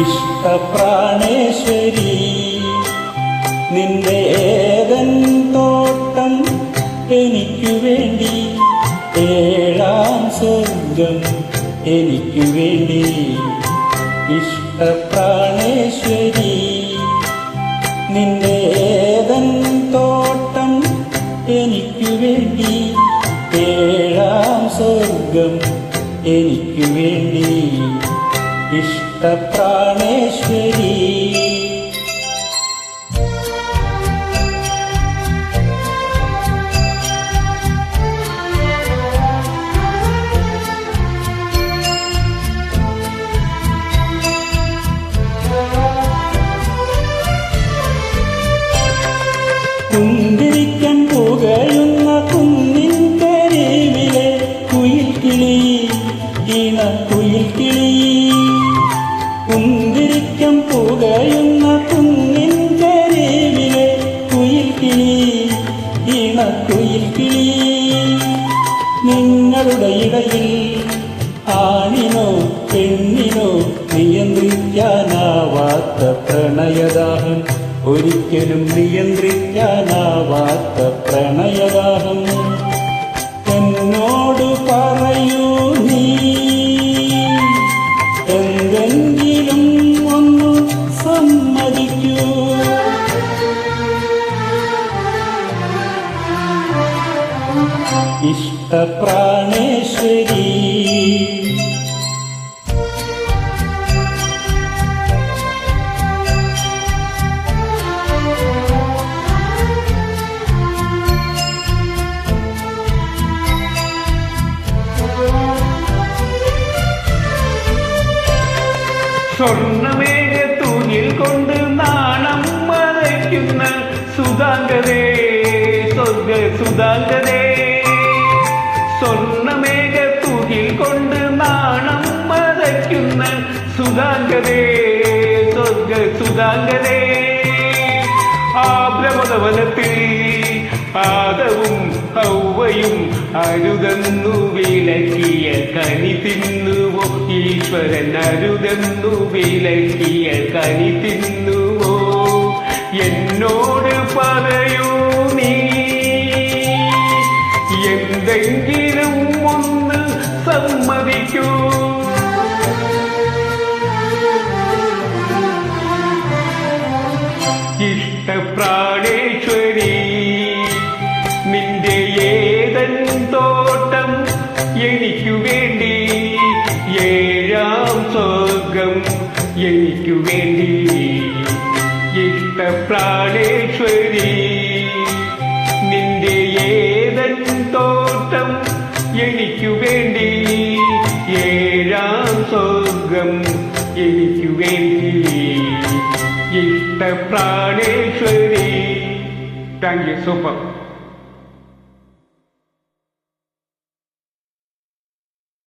ഇഷ്ടപ്രാണേശ്വരി നിന്റെ ഏതൻ തോട്ടം എനിക്കു വേണ്ടി, ഏഴാം സ്വർഗം എനിക്കു വേണ്ടി. ഇഷ്ടപ്രാണേശ്വരി നിന്റെ ഏതൻ തോട്ടം എനിക്കു വേണ്ടി, ഏഴാം സ്വർഗം എനിക്കു വേണ്ടി. ഇഷ്ടപ്രാണേശ്വരി കുന്തിരിക്കാൻ പുകഴുന്ന കുന്നിൻ കരിവിലെ കുയിൽക്കിളി, ഇണക്കുയിൽക്കിളി. കുന്തിരിക്കാൻ പുകഴുന്ന കുന്നിൻ കരിവിലെ കുയിൽക്കിളി, ഇണക്കുയിൽക്കിളി. നിങ്ങളുടെ ഇടയിൽ ആണിനോ പെണ്ണിനോ നിയന്ത്രിക്കാനാവാത്ത പ്രണയദാഹം, ഒരിക്കലും നിയന്ത്രിക്കാനാവാത്ത പ്രണയദാഹം. എന്നോട് പറയൂ നീ എന്തെങ്കിലും ഒന്ന് സമ്മതിക്കൂ. ഇഷ്ടപ്രാണേശ്വരി സ്വർണ്ണമേഘത്തൂങ്ങിൽ കൊണ്ട് നാണം മറയ്ക്കുന്ന സുധാംഗതേ, സ്വർഗ സുധാംഗതേ. സ്വർണ്ണമേഘത്തൂങ്ങിൽ കൊണ്ട് നാണം മറയ്ക്കുന്ന സുധാംഗതേ, സ്വർഗ സുധാംഗതേ. ആബ്രമതവനത്തിൽ ആദവും ഹൗവയും അരുതെന്നു വിലക്കിയ കനി തിന്നുവോ, ഈശ്വരൻ അരുതെന്നു വിലക്കിയ കനി തിന്നുവോ. എന്നോട് പറയൂ നീ എന്തെങ്കിലും ഒന്ന് സമ്മതിക്കൂ. ഇഷ്ടപ്രാണേശ്വരി നിന്റെ ഏതൻ തോട്ടം എനിക്കു വേണ്ടി, ഏഴാം സ്വർഗം എനിക്കു വേണ്ടി. ഇഷ്ടപ്രാണേശ്വരി നിന്റെ ഏതൻ തോട്ടം എനിക്കു വേണ്ടി, ഏഴാം സ്വർഗം എനിക്കു വേണ്ടി. ഇഷ്ടപ്രാണേശ്വരി. Thank you. സൂപ്പർ.